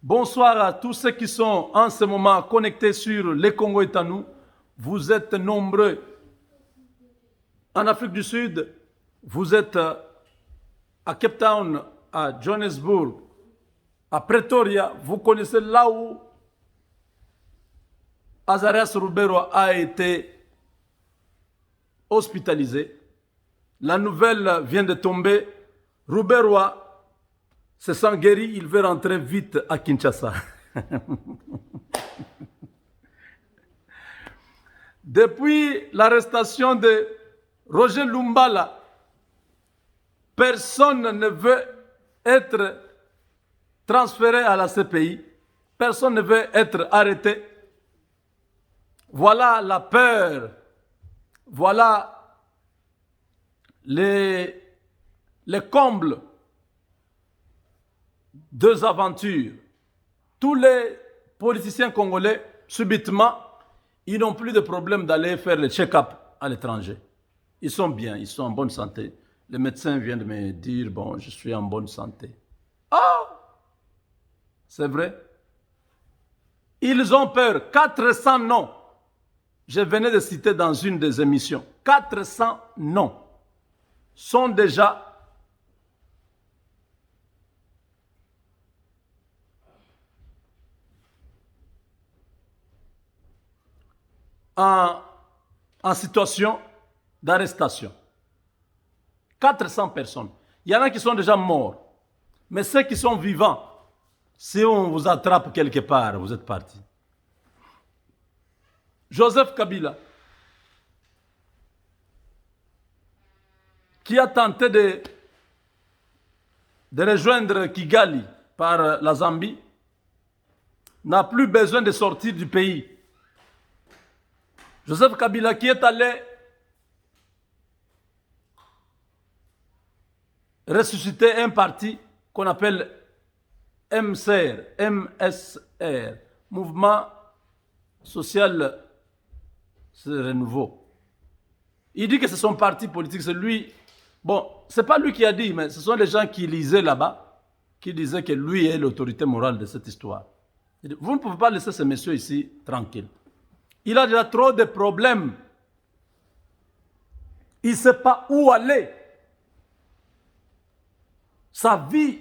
Bonsoir à tous ceux qui sont en ce moment connectés sur le Congo est à nous. Vous êtes nombreux en Afrique du Sud. Vous êtes à Cape Town, à Johannesburg, à Pretoria. Vous connaissez là où Azarias Rubero a été hospitalisé. La nouvelle vient de tomber. Rubero se sent guéri. Il veut rentrer vite à Kinshasa. Depuis l'arrestation de Roger Lumbala, personne ne veut être transféré à la CPI. Personne ne veut être arrêté. Voilà la peur. Voilà les combles. Deux aventures. Tous les politiciens congolais, subitement, ils n'ont plus de problème d'aller faire le check-up à l'étranger. Ils sont bien, ils sont en bonne santé. Le médecin vient de me dire, bon, je suis en bonne santé. Ah, c'est vrai. Ils ont peur. 400 noms. Je venais de citer dans une des émissions. 400 noms sont déjà en situation d'arrestation. 400 personnes. Il y en a qui sont déjà morts. Mais ceux qui sont vivants, si on vous attrape quelque part, vous êtes partis. Joseph Kabila, qui a tenté de rejoindre Kigali par la Zambie, n'a plus besoin de sortir du pays. Joseph Kabila qui est allé ressusciter un parti qu'on appelle MSR, Mouvement Social Renouveau. Il dit que c'est son parti politique, c'est lui. Bon, c'est pas lui qui a dit, mais ce sont les gens qui lisaient là-bas, qui disaient que lui est l'autorité morale de cette histoire. Vous ne pouvez pas laisser ce monsieur ici tranquille. Il a déjà trop de problèmes. Il ne sait pas où aller. Sa vie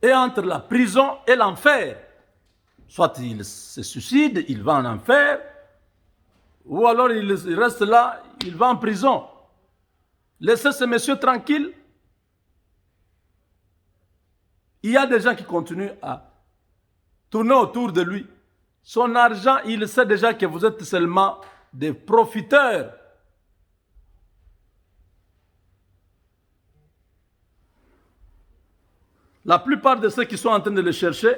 est entre la prison et l'enfer. Soit il se suicide, il va en enfer, ou alors il reste là, il va en prison. Laissez ce monsieur tranquille. Il y a des gens qui continuent à tourner autour de lui. Son argent, il sait déjà que vous êtes seulement des profiteurs. La plupart de ceux qui sont en train de le chercher,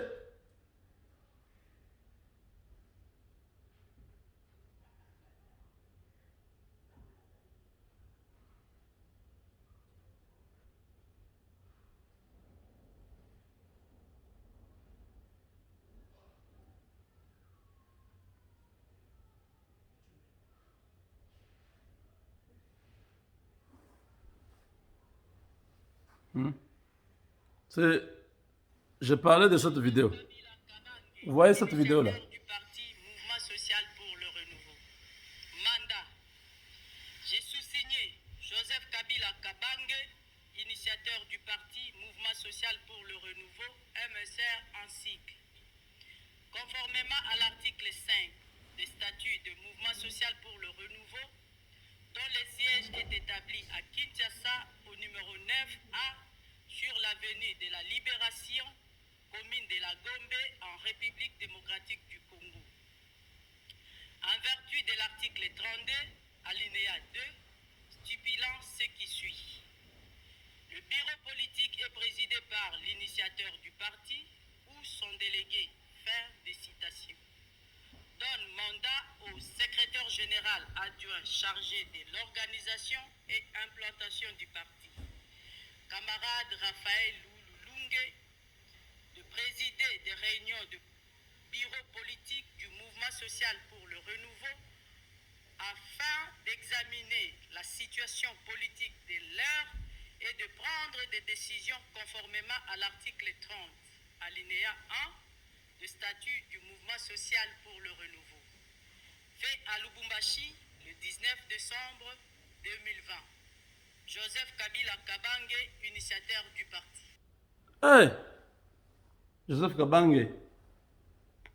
je parlais de cette vidéo. Vous voyez cette vidéo-là? Du parti Mouvement Social pour le Renouveau. Mandat. J'ai sous-signé Joseph Kabila Kabange, initiateur du parti Mouvement Social pour le Renouveau, MSR en cycle. Conformément à l'article 5 des statuts de Mouvement Social pour le Renouveau, dont le siège est établi à Kinshasa au numéro 9A sur l'avenue de la Libération, commune de la Gombe en République démocratique du Congo. En vertu de l'article 32, alinéa 2, stipulant ce qui suit. Le bureau politique est présidé par l'initiateur du parti ou son délégué, fin des citations. Donne mandat au secrétaire général adjoint chargé de l'organisation et implantation du parti, camarade Raphaël Loulungue, de présider des réunions de bureau politique du Mouvement Social pour le Renouveau afin d'examiner la situation politique de l'heure et de prendre des décisions conformément à l'article 30, alinéa 1 du statut du mouvement social pour le renouveau. Fait à Lubumbashi le 19 décembre 2020. Joseph Kabila Kabange, initiateur du parti. Hey, Joseph Kabange.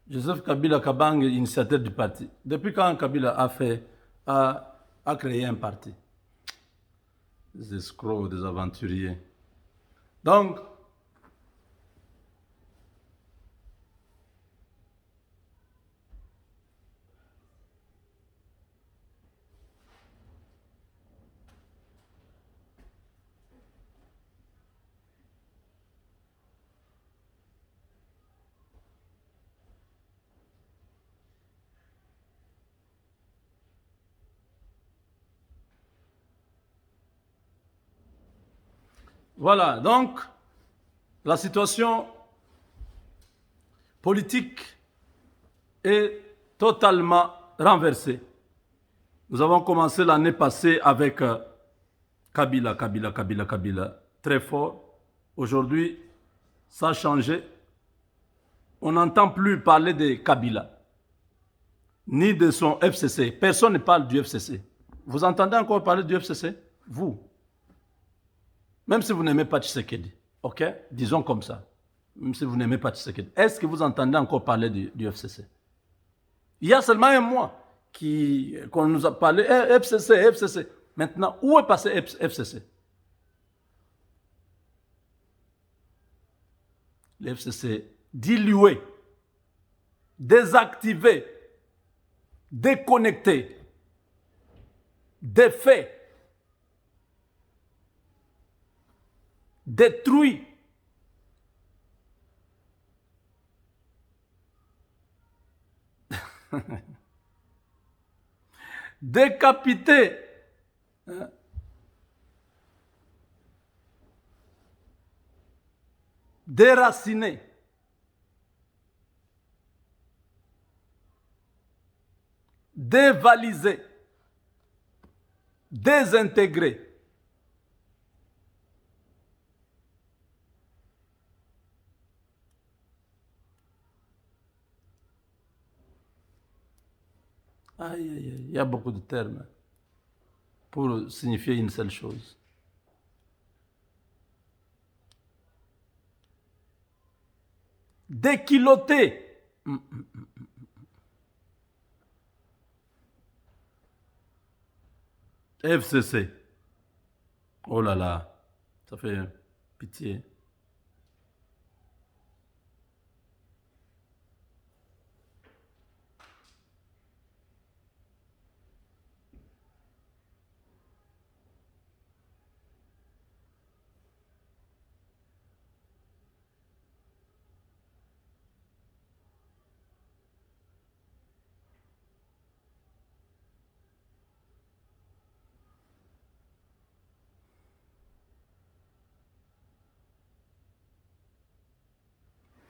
Joseph Kabila Kabange, initiateur du parti. Depuis quand Kabila a créé un parti? Des escrocs, des aventuriers. Donc, voilà, donc la situation politique est totalement renversée. Nous avons commencé l'année passée avec Kabila, très fort. Aujourd'hui, ça a changé. On n'entend plus parler de Kabila, ni de son FCC. Personne ne parle du FCC. Vous entendez encore parler du FCC? Vous. Même si vous n'aimez pas Tshisekedi, ok? Disons comme ça. Même si vous n'aimez pas Tshisekedi. Est-ce que vous entendez encore parler du FCC? Il y a seulement un mois qu'on nous a parlé, FCC. Maintenant, où est passé FCC? Le FCC dilué, désactivé, déconnecté, défait, détruit. Décapité. Déraciné. Dévalisé. Désintégré. Aïe, aïe, aïe, il y a beaucoup de termes pour signifier une seule chose. Déculotté. FCC. Oh là là, ça fait pitié.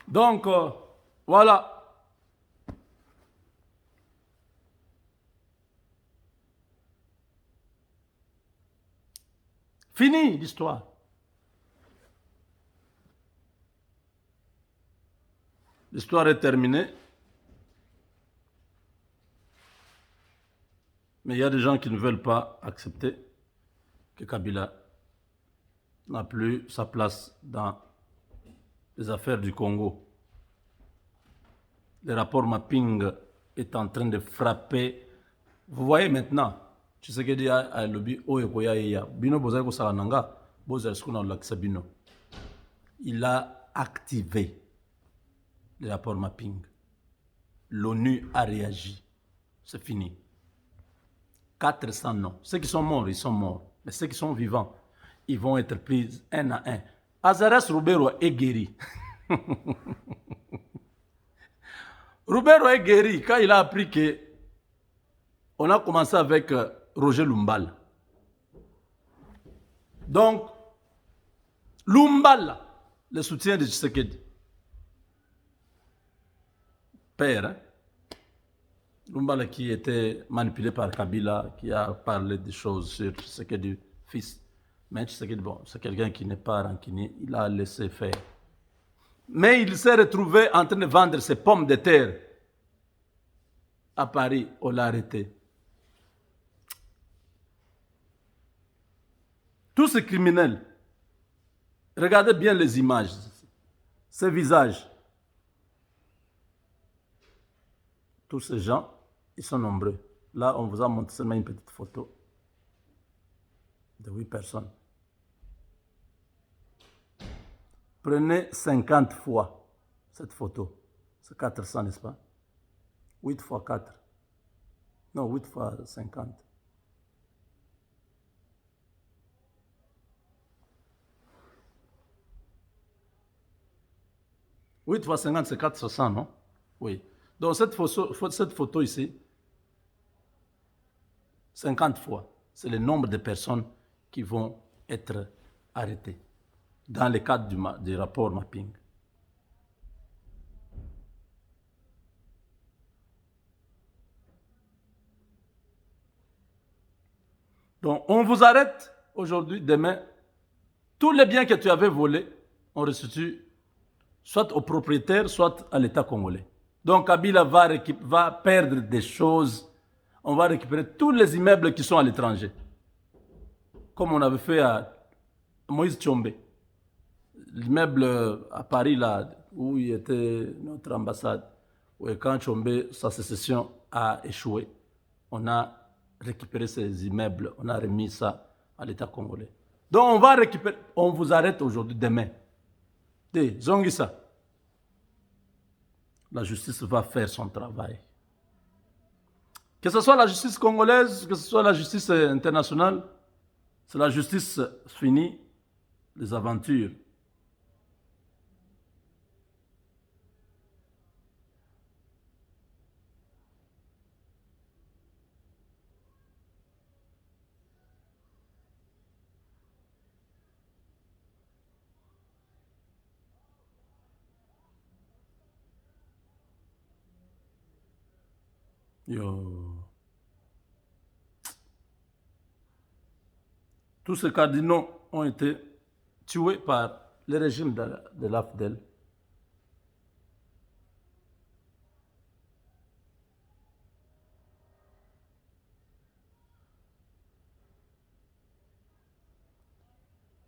Donc, voilà. Fini l'histoire. L'histoire est terminée. Mais il y a des gens qui ne veulent pas accepter que Kabila n'a plus sa place dans les affaires du Congo. Le rapport mapping est en train de frapper. Vous voyez maintenant, Tshisekedi a lobby oyekoya yeya. Bino bozali ko salananga, bozali skuna lakisa bino. Il a activé le rapport mapping. L'ONU a réagi. C'est fini. 400 noms. Ceux qui sont morts, ils sont morts. Mais ceux qui sont vivants, ils vont être pris un à un. Azaras Rubero est guéri. Rubero est guéri quand il a appris que on a commencé avec Roger Lumbala. Donc, Lumbala, le soutien de Tshisekedi. Père, hein? Lumbala qui était manipulé par Kabila, qui a parlé des choses sur Tshisekedi, fils. Mais Tshisekedi, bon, c'est quelqu'un qui n'est pas rancunier, il a laissé faire. Mais il s'est retrouvé en train de vendre ses pommes de terre à Paris. On l'a arrêté. Tous ces criminels, regardez bien les images, ces visages. Tous ces gens, ils sont nombreux. Là, on vous a montré seulement une petite photo de 8 personnes. Prenez 50 fois cette photo. C'est 400, n'est-ce pas? 8 fois 4. Non, 8 fois 50. Huit fois 50, c'est 400, non? Oui. Donc cette photo ici, 50 fois, c'est le nombre de personnes qui vont être arrêtées dans le cadre du rapport mapping. Donc on vous arrête aujourd'hui, demain, tous les biens que tu avais volés, on restitue soit au propriétaire, soit à l'État congolais. Donc Kabila va perdre des choses. On va récupérer tous les immeubles qui sont à l'étranger. Comme on avait fait à Moïse Tchombe. L'immeuble à Paris, là, où il était notre ambassade, où quand Tchombe, sa sécession a échoué, on a récupéré ces immeubles, on a remis ça à l'État congolais. Donc on va récupérer, on vous arrête aujourd'hui, demain. Zongisa. La justice va faire son travail. Que ce soit la justice congolaise, que ce soit la justice internationale, c'est la justice finie, les aventures. Yo. Tous ces cardinaux ont été tués par le régime de l'AFDEL.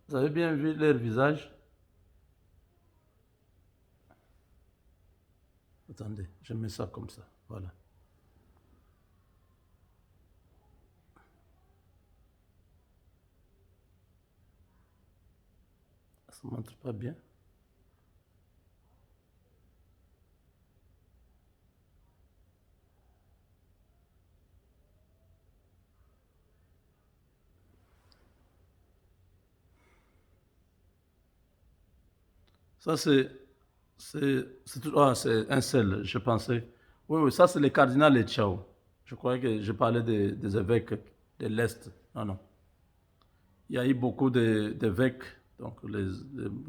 Vous avez bien vu leur visage? Attendez, je mets ça comme ça. Voilà. Ça ne montre pas bien. Ça, c'est un seul, je pensais. Oui, oui, ça, c'est le cardinal Etchao. Je croyais que je parlais des évêques de l'Est. Non, non. Il y a eu beaucoup d'évêques, donc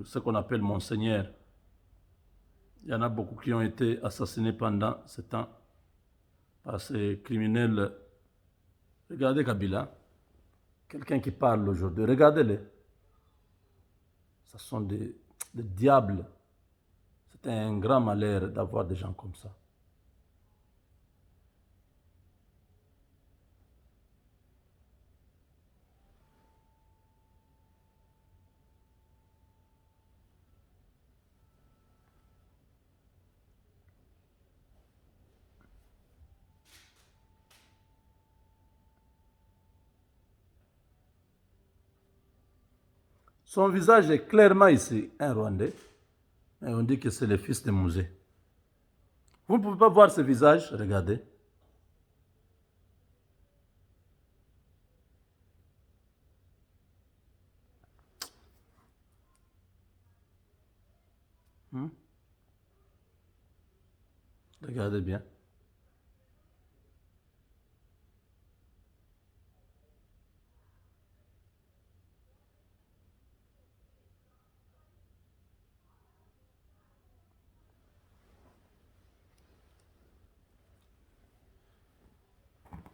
ce qu'on appelle monseigneur. Il y en a beaucoup qui ont été assassinés pendant ce temps par ces criminels. Regardez Kabila, quelqu'un qui parle aujourd'hui, regardez-les. Ce sont des diables. C'est un grand malheur d'avoir des gens comme ça. Son visage est clairement ici, un Rwandais. Et on dit que c'est le fils de Mouzé. Vous ne pouvez pas voir ce visage, regardez. Regardez bien.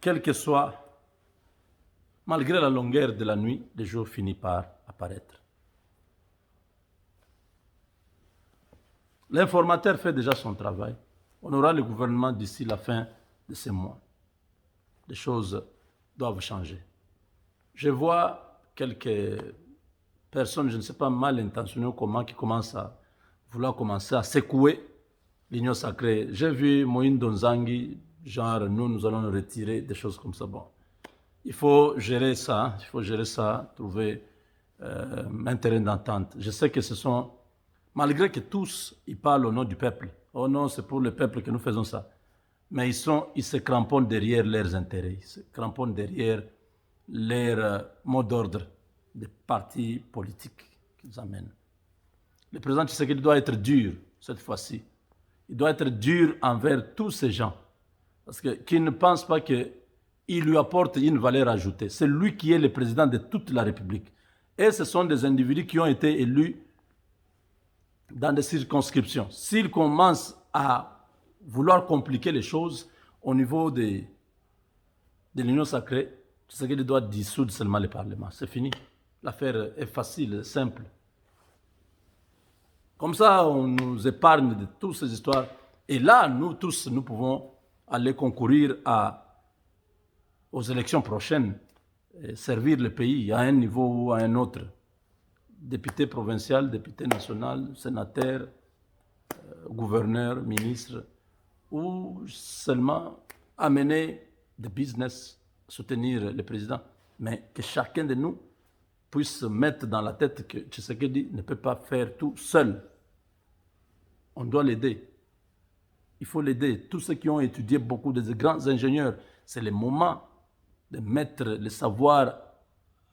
Quel que soit, malgré la longueur de la nuit, le jour finit par apparaître. L'informateur fait déjà son travail. On aura le gouvernement d'ici la fin de ce mois. Les choses doivent changer. Je vois quelques personnes, je ne sais pas, mal intentionnées ou comment, qui commencent à vouloir commencer à secouer l'Union sacrée. J'ai vu Moïne Donzangi, genre nous allons nous retirer, des choses comme ça. Bon, il faut gérer ça, trouver un terrain d'entente. Je sais que ce sont, malgré que tous, ils parlent au nom du peuple. Oh non, c'est pour le peuple que nous faisons ça. Mais ils se cramponnent derrière leurs intérêts, ils se cramponnent derrière leur mot d'ordre des partis politiques qu'ils amènent. Le président Tshisekedi doit être dur cette fois-ci. Il doit être dur envers tous ces gens. Parce qu'ils ne pensent pas qu'il lui apporte une valeur ajoutée. C'est lui qui est le président de toute la République. Et ce sont des individus qui ont été élus dans des circonscriptions. S'ils commencent à vouloir compliquer les choses au niveau de l'Union sacrée, Tshisekedi doit dissoudre seulement le Parlement. C'est fini. L'affaire est facile, simple. Comme ça, on nous épargne de toutes ces histoires. Et là, nous tous, nous pouvons aller concourir aux élections prochaines, et servir le pays à un niveau ou à un autre. Député provincial, député national, sénateur, gouverneur, ministre, ou seulement amener des business, soutenir le président. Mais que chacun de nous puisse mettre dans la tête que Tshisekedi ne peut pas faire tout seul. On doit l'aider. Il faut l'aider. Tous ceux qui ont étudié beaucoup, des grands ingénieurs, c'est le moment de mettre le savoir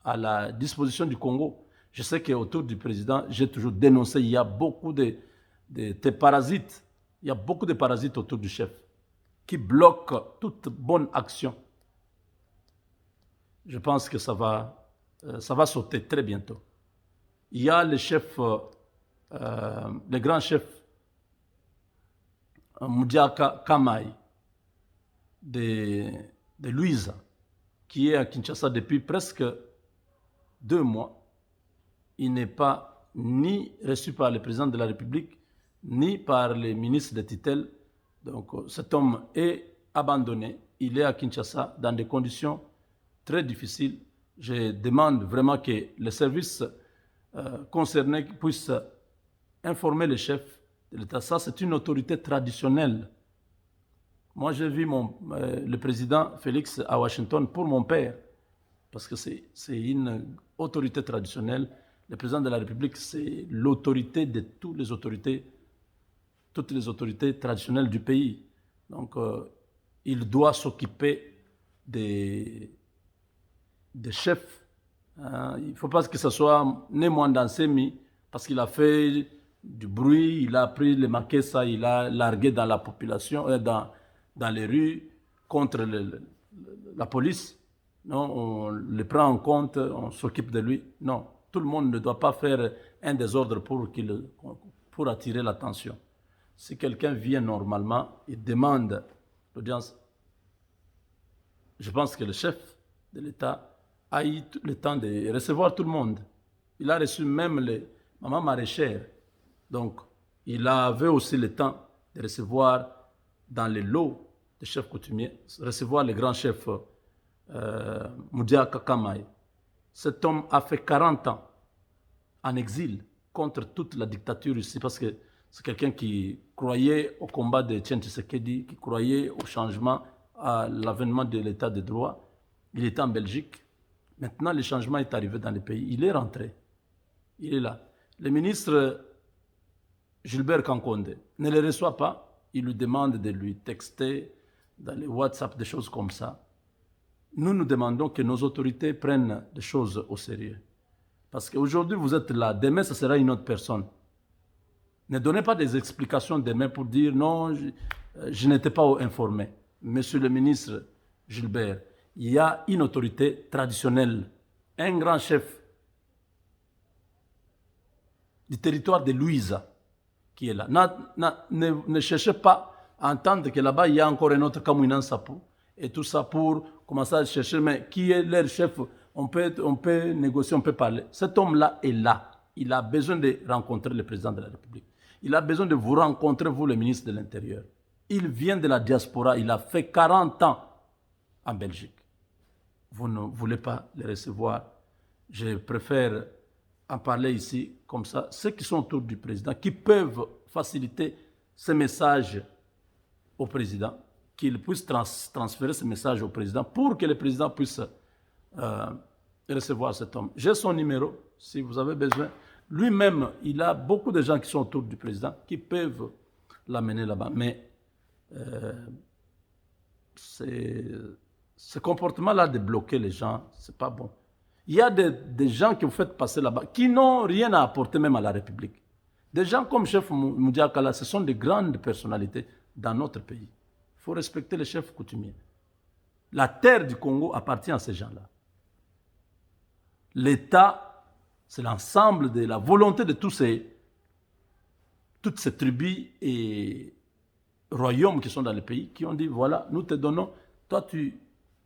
à la disposition du Congo. Je sais qu'autour du président, j'ai toujours dénoncé, il y a beaucoup de parasites. Il y a beaucoup de parasites autour du chef qui bloquent toute bonne action. Je pense que ça va sauter très bientôt. Il y a le chef, le grand chef Moudiaka Kamai de Luiza, qui est à Kinshasa depuis presque 2 mois. Il n'est pas ni reçu par le président de la République, ni par les ministres de tutelle. Donc cet homme est abandonné. Il est à Kinshasa dans des conditions très difficiles. Je demande vraiment que les services concernés puissent informer le chef de l'État. Ça, c'est une autorité traditionnelle. Moi, j'ai vu le président Félix à Washington pour mon père, parce que c'est une autorité traditionnelle. Le président de la République, c'est l'autorité de toutes les autorités traditionnelles du pays. Donc, il doit s'occuper des chefs. Il ne faut pas que ce soit Némoan Semi, parce qu'il a fait du bruit, il a pris les Makessa, il a largué dans la population, dans les rues, contre la police. Non, on le prend en compte, on s'occupe de lui. Non, tout le monde ne doit pas faire un désordre pour attirer l'attention. Si quelqu'un vient normalement et demande l'audience, je pense que le chef de l'État a eu le temps de recevoir tout le monde. Il a reçu même les mamans maraîchères. Donc, il avait aussi le temps de recevoir dans les lots des chefs coutumiers, recevoir le grand chef Moudia Kakamai. Cet homme a fait 40 ans en exil contre toute la dictature ici, parce que c'est quelqu'un qui croyait au combat de Tien Tshisekedi, qui croyait au changement, à l'avènement de l'état de droit. Il était en Belgique. Maintenant, le changement est arrivé dans le pays. Il est rentré. Il est là. Le ministre Gilbert Kankonde ne le reçoit pas. Il lui demande de lui texter dans les WhatsApp, des choses comme ça. Nous demandons que nos autorités prennent des choses au sérieux. Parce qu'aujourd'hui, vous êtes là. Demain, ce sera une autre personne. Ne donnez pas des explications demain pour dire non, je n'étais pas informé. Monsieur le ministre Gilbert, il y a une autorité traditionnelle, un grand chef du territoire de Luiza qui est là. Ne cherchez pas à entendre que là-bas, il y a encore un autre Kamouinan Sapou et tout ça pour commencer à chercher, mais qui est leur chef? On peut négocier, on peut parler. Cet homme-là est là. Il a besoin de rencontrer le président de la République. Il a besoin de vous rencontrer, vous, le ministre de l'Intérieur. Il vient de la diaspora, il a fait 40 ans en Belgique. Vous ne voulez pas le recevoir. Je préfère en parler ici, comme ça. Ceux qui sont autour du président, qui peuvent faciliter ce message au président, qu'il puisse transférer ce message au président pour que le président puisse recevoir cet homme. J'ai son numéro, si vous avez besoin. Lui-même, il a beaucoup de gens qui sont autour du président qui peuvent l'amener là-bas. Mais ce comportement-là de bloquer les gens, c'est pas bon. Il y a des gens que vous faites passer là-bas qui n'ont rien à apporter même à la République. Des gens comme chef Moudiakala, ce sont de grandes personnalités dans notre pays. Il faut respecter les chefs coutumiers. La terre du Congo appartient à ces gens-là. L'État, c'est l'ensemble de la volonté de toutes ces tribus et royaumes qui sont dans le pays, qui ont dit, voilà, nous te donnons, toi tu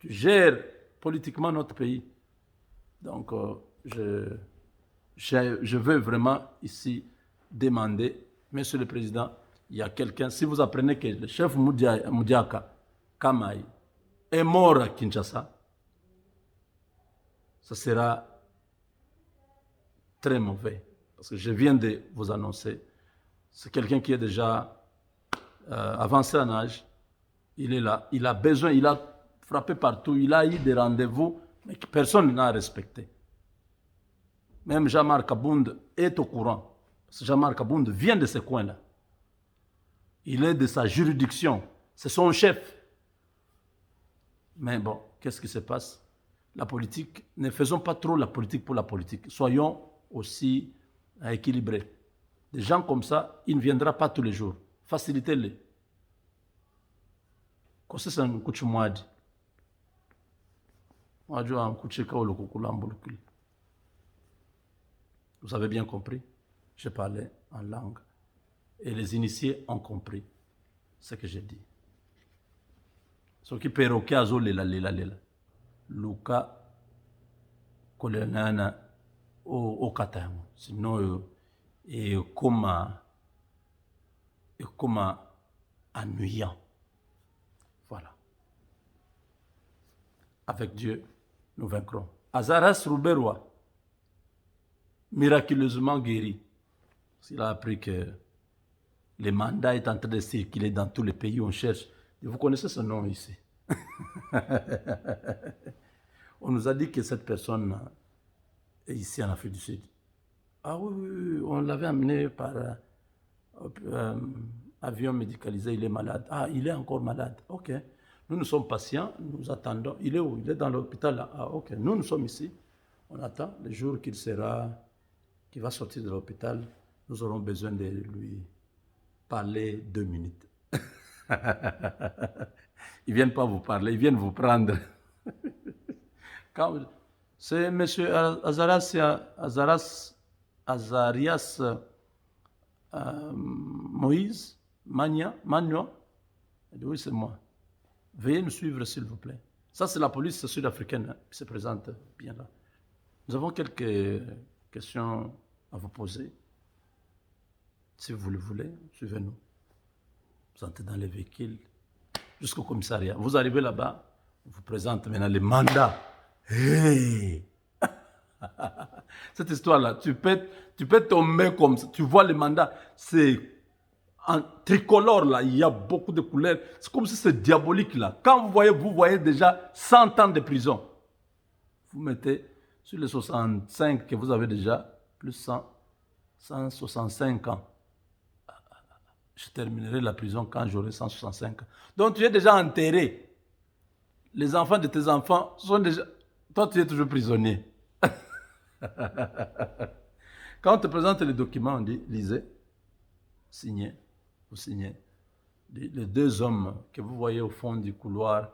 gères politiquement notre pays. Donc, je veux vraiment ici demander, Monsieur le Président, il y a quelqu'un, si vous apprenez que le chef Moudiaka Kamaï est mort à Kinshasa, ça sera très mauvais. Parce que je viens de vous annoncer, c'est quelqu'un qui est déjà avancé en âge, il est là, il a besoin, il a frappé partout, il a eu des rendez-vous, mais que personne n'a respecté. Même Jean-Marc Abound est au courant. Parce que Jean-Marc Abound vient de ce coin-là. Il est de sa juridiction. C'est son chef. Mais bon, qu'est-ce qui se passe? La politique, ne faisons pas trop la politique pour la politique. Soyons aussi équilibrés. Des gens comme ça, il ne viendra pas tous les jours. Facilitez-les. C'est un coup de moadi. Vous avez bien compris? Je parlais en langue. Et les initiés ont compris ce que j'ai dit. Ce qui perroquet à lela. Luka kolenana au katamu. Sinon, et comme ennuyant. Voilà. Avec Dieu, nous vaincrons. Azaras Rouberois, miraculeusement guéri. Il a appris que le mandat est en train de circuler dans tous les pays où on cherche. Et vous connaissez ce nom ici. On nous a dit que cette personne est ici en Afrique du Sud. Ah oui, on l'avait amené par avion médicalisé, il est malade. Ah, il est encore malade. Ok. Nous sommes patients, nous attendons. Il est où? Il est dans l'hôpital là. Ah, ok. Nous sommes ici. On attend le jour qu'il va sortir de l'hôpital. Nous aurons besoin de lui parler 2 minutes. Ils ne viennent pas vous parler, ils viennent vous prendre. C'est M. Azarias Moïse Magna. Oui, c'est moi. Veuillez nous suivre, s'il vous plaît. Ça, c'est la police sud-africaine qui se présente bien là. Nous avons quelques questions à vous poser. Si vous le voulez, suivez-nous. Vous entrez dans les véhicules jusqu'au commissariat. Vous arrivez là-bas, on vous présente maintenant les mandats. Hey! Cette histoire-là, tu peux tomber comme ça. Tu vois les mandats, c'est en tricolore là, il y a beaucoup de couleurs. C'est comme si c'est diabolique là. Quand vous voyez déjà 100 ans de prison. Vous mettez sur les 65 que vous avez déjà, plus 165 ans. Je terminerai la prison quand j'aurai 165 ans. Donc tu es déjà enterré. Les enfants de tes enfants sont déjà... Toi, tu es toujours prisonnier. Quand on te présente les documents, on dit, lisez, signez, vous signez. Les 2 hommes que vous voyez au fond du couloir,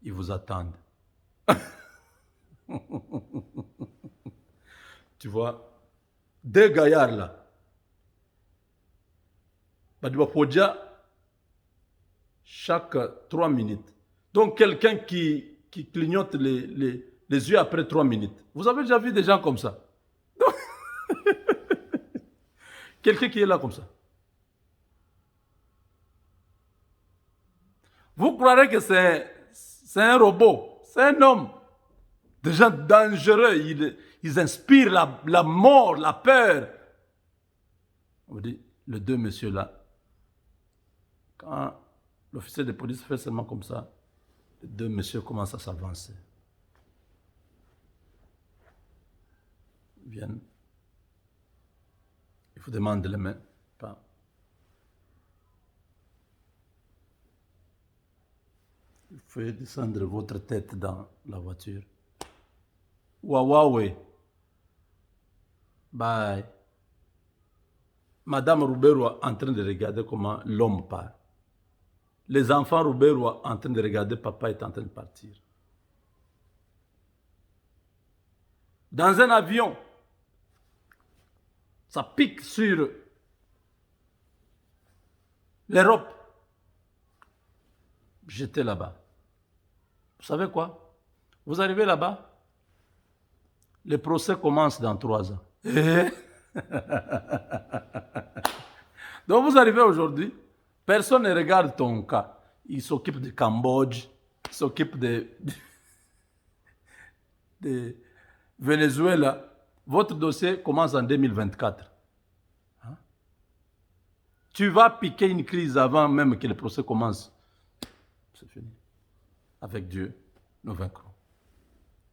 ils vous attendent. Tu vois, 2 gaillards là. Chaque 3 minutes. Donc quelqu'un qui clignote les yeux après 3 minutes. Vous avez déjà vu des gens comme ça? Quelqu'un qui est là comme ça. Vous croirez que c'est un robot, c'est un homme. Des gens dangereux, ils inspirent la mort, la peur. On vous dit, les deux messieurs-là, quand l'officier de police fait seulement comme ça, les deux messieurs commencent à s'avancer. Ils viennent. Il vous demande les mains. Pas. Il faut descendre votre tête dans la voiture. Waouh. Bye. Madame Rouberois en train de regarder comment l'homme part. Les enfants Rouberois en train de regarder papa est en train de partir. Dans un avion, ça pique sur l'Europe. J'étais là-bas. Vous savez quoi? Vous arrivez là-bas, le procès commence dans 3 ans. Donc vous arrivez aujourd'hui, personne ne regarde ton cas. Il s'occupe du Cambodge, il s'occupe de Venezuela. Votre dossier commence en 2024. Hein? Tu vas piquer une crise avant même que le procès commence. C'est fini. Avec Dieu, nous vaincrons.